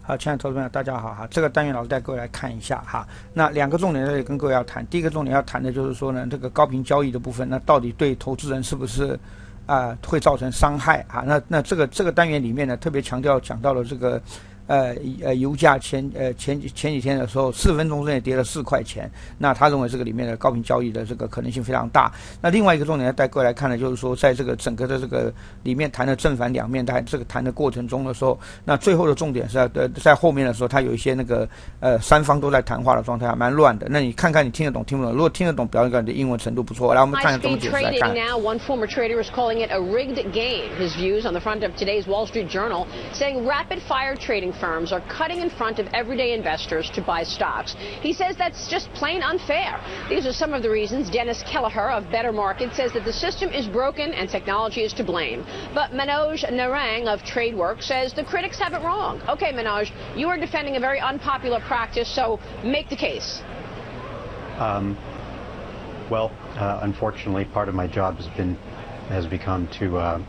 好，亲爱的投资朋友，大家好哈。这个单元老师带各位来看一下哈。那两个重点在这里跟各位要谈。第一个重点要谈的就是说呢，这个高频交易的部分，那到底对投资人是不是会造成伤害啊？那这个单元里面呢，特别讲到了这个油价前几天的时候，4分钟之内跌了4块钱。那他认为这个里面的高频交易的这个可能性非常大。那另外一个重点要带各位来看的就是说，在这个整个的这个里面谈的正反两面，在这个谈的过程中的时候，那最后的重点是在后面的时候，它有一些那个三方都在谈话的状态，还蛮乱的。那你看看你听得懂听不懂？如果听得懂，表示你的英文程度不错。来，我们看看怎么解释来看。Now, one former trader is calling it a rigged game. His views on the front of today's Wall Street Journal, saying rapid-fire trading firms are cutting in front of everyday investors to buy stocks. He says that's just plain unfair. These are some of the reasons. Dennis Kelleher of Better Market says that the system is broken and technology is to blame. But Manoj Narang of TradeWorks says the critics have it wrong. Okay, Manoj, you are defending a very unpopular practice, so make the case. Unfortunately, part of my job has become to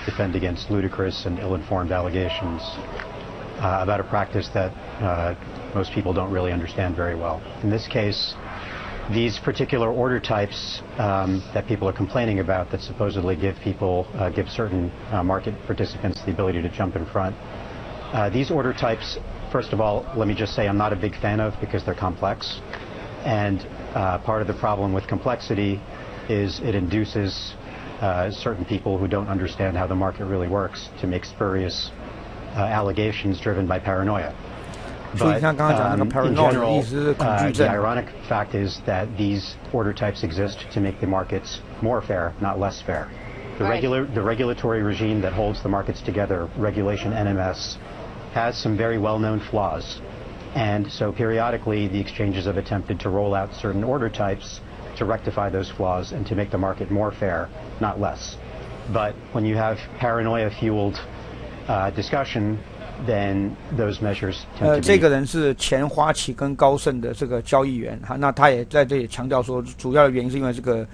defend against ludicrous and ill-informed allegations about a practice that most people don't really understand very well. In this case, these particular order types that people are complaining about that supposedly give certain market participants the ability to jump in front. These order types, first of all, let me just say I'm not a big fan of because they're complex. And part of the problem with complexity is it induces certain people who don't understand how the market really works to make spurious allegations driven by paranoia. But in general, the ironic fact is that these order types exist to make the markets more fair, not less fair. The regulatory regime that holds the markets together, Regulation NMS, has some very well-known flaws. And so periodically, the exchanges have attempted to roll out certain order types to rectify those flaws and to make the market more fair, not less. But when you have paranoia-fueled discussion, then those measures tend to be 这个人是前花旗跟高盛的这个交易员哈，那他也在这里强调说，主要的原因是因为这个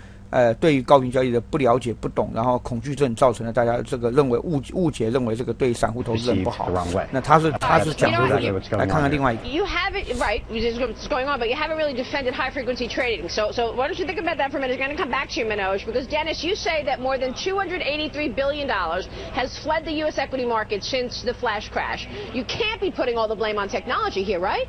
对于高频交易的不了解、不懂，然后恐惧症造成了大家这个认为误解，认为这个对散户投资人不好。那他是讲出来的，来看看另外一个。You have it right. What's going on, but you haven't really defended high frequency trading. So why don't you think about that for a minute? I'm going to come back to you, Manoj, because Dennis, you say that more than $283 billion has fled the U.S. equity market since the flash crash. You can't be putting all the blame on technology here, right?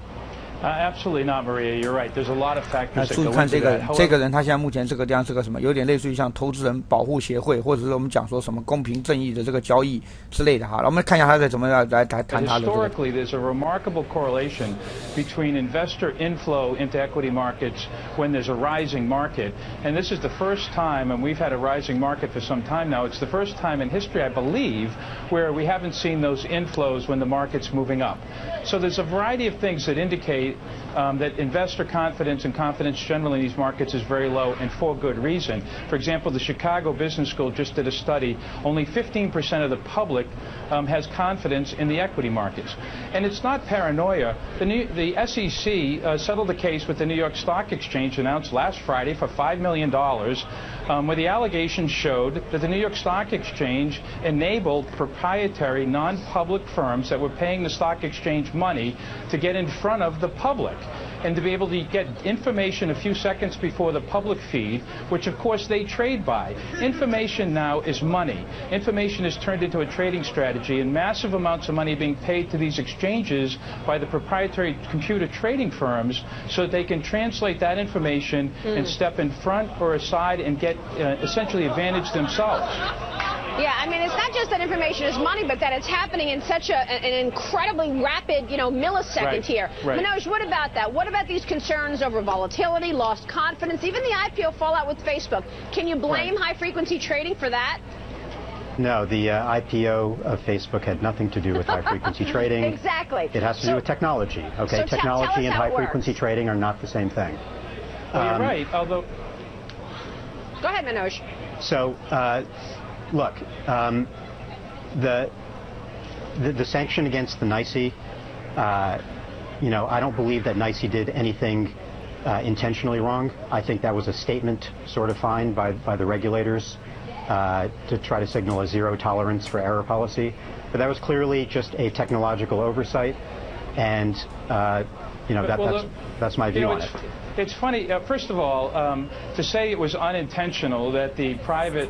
Absolutely not, Maria. You're right. There's a lot of factors that 注意 go 看 into 这个人，他现在目前这个地方是个什么？有点类似于像投资人保护协会，或者是我们讲说什么公平正义的这个交易之类的哈。我们看一下他在怎么来谈他的。Historically, there's a remarkable correlation between investor inflow into equity markets when there's a rising market, and this is the first time, and we've had a rising market for some time now. It's the first time in history, I believe, where we haven't seen those inflows when the market's moving up. So there's a variety of things that indicate that investor confidence and confidence generally in these markets is very low, and for good reason. For example, the Chicago Business School just did a study. Only 15% of the public has confidence in the equity markets. And it's not paranoia. The SEC settled a case with the New York Stock Exchange announced last Friday for $5 million, where the allegations showed that the New York Stock Exchange enabled proprietary non-public firms that were paying the stock exchange money to get in front of the public and to be able to get information a few seconds before the public feed, which of course they trade by. Information now is money. Information is turned into a trading strategy, and massive amounts of money being paid to these exchanges by the proprietary computer trading firms so that they can translate that information and step in front or aside and get essentially advantage themselves. Yeah, I mean, it's not just that information is money, but that it's happening in such an incredibly rapid, millisecond here. Right. Manoj, what about that? What about these concerns over volatility, lost confidence, even the IPO fallout with Facebook? Can you blame high-frequency trading for that? No, the IPO of Facebook had nothing to do with high-frequency trading. Exactly. It has to do with technology. Okay, so technology and high-frequency trading are not the same thing. Well, you're right, although... Go ahead, Manoj. So, look, the sanction against the NYSE, I don't believe that NYSE did anything intentionally wrong. I think that was a statement sort of fine by the regulators to try to signal a zero tolerance for error policy. But that was clearly just a technological oversight, and that's my view on it. It's funny. First of all, to say it was unintentional that the private,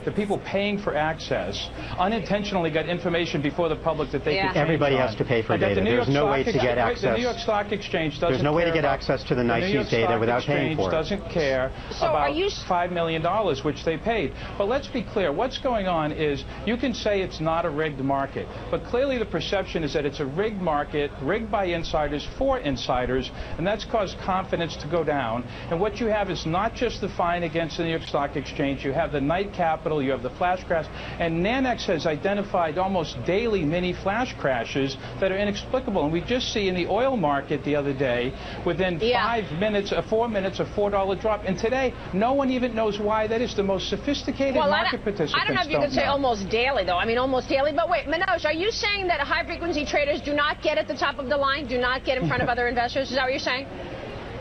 the people paying for access, unintentionally got information before the public that they could change Everybody has to pay for data. There's no way to get access. The New York Stock Exchange doesn't. There's no way to get access to the NYSE's data without paying for it. Doesn't care about $5 million, which they paid. But let's be clear. What's going on is you can say it's not a rigged market, but clearly the perception is that it's a rigged market, rigged by insiders for insiders, and that's caused confidence to go down. And what you have is not just the fine against the New York Stock Exchange, you have the night capital, you have the flash crash, and Nanex has identified almost daily mini flash crashes that are inexplicable. And we just see in the oil market the other day, within 5 minutes, 4 minutes, a $4 drop. And today, no one even knows why that is. The most sophisticated market participants I don't know if you could say almost daily, though. I mean, almost daily. But wait, Manoj, are you saying that high-frequency traders do not get at the top of the line, do not get in front of other investors? Is that what you're saying?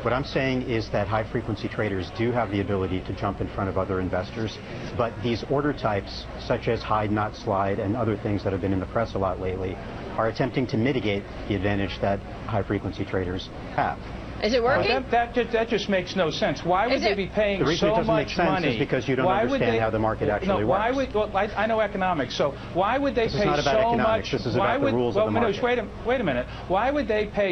What I'm saying is that high-frequency traders do have the ability to jump in front of other investors, but these order types, such as hide, not slide, and other things that have been in the press a lot lately, are attempting to mitigate the advantage that high-frequency traders have. Is it working? That just makes no sense. Why would they be paying so much money? The reason it doesn't make sense is because you don't understand how the market actually works. I know economics, so why would they pay so much? This is not about economics. This is about the rules of the market. Wait a minute. Why would they pay